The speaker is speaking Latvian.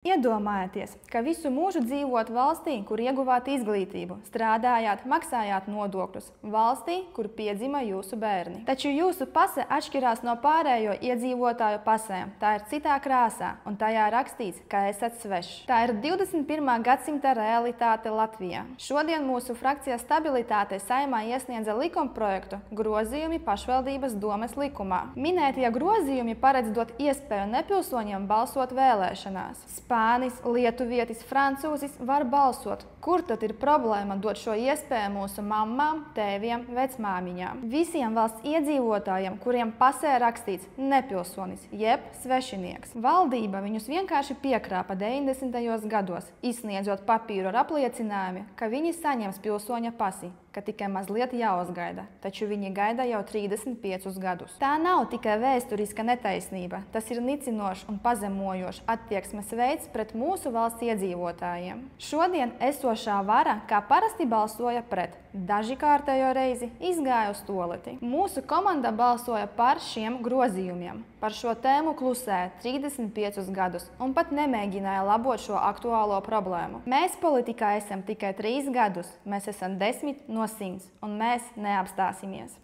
Iedomājieties, ka visu mūžu dzīvot valstī, kur ieguvāt izglītību, strādājāt, maksājāt nodokļus, valstī, kur piedzima jūsu bērni. Taču jūsu pase atšķirās no pārējo iedzīvotāju pasēm. Tā ir citā krāsā, un tajā rakstīts, ka esat svešs. Tā ir 21. gadsimta realitāte Latvijā. Šodien mūsu frakcija Stabilitāte Saeimā iesniedza likumprojektu grozījumi pašvaldības domes likumā. Minētie grozījumi paredz dot iespēju nepilsoņiem balsot vēlēšanās. Spānis, lietuvietis, francūzis var balsot. Kur tad ir problēma dot šo iespēju mūsu mammām, tēviem, vecmāmiņām? Visiem valsts iedzīvotājiem, kuriem pasē rakstīts nepilsonis, jeb svešinieks. Valdība viņus vienkārši piekrāpa 90. gados, izsniedzot papīru ar apliecinājumi, ka viņi saņems pilsoņa pasi, ka tikai mazliet jāuzgaida, taču viņi gaida jau 35 gadus. Tā nav tikai vēsturiska netaisnība, tas ir nicinošs un pazemojošs attieksmes veids pret mūsu valsts iedzīvotājiem. Šodien esošā vara, kā parasti, balsoja pret. Daži kārtējo reizi izgāja uz toleti. Mūsu komanda balsoja par šiem grozījumiem. Par šo tēmu klusēja 35 gadus un pat nemēģināja labot šo aktuālo problēmu. Mēs politikā esam tikai 3 gadus, mēs esam 10 no 100 un mēs neapstāsimies.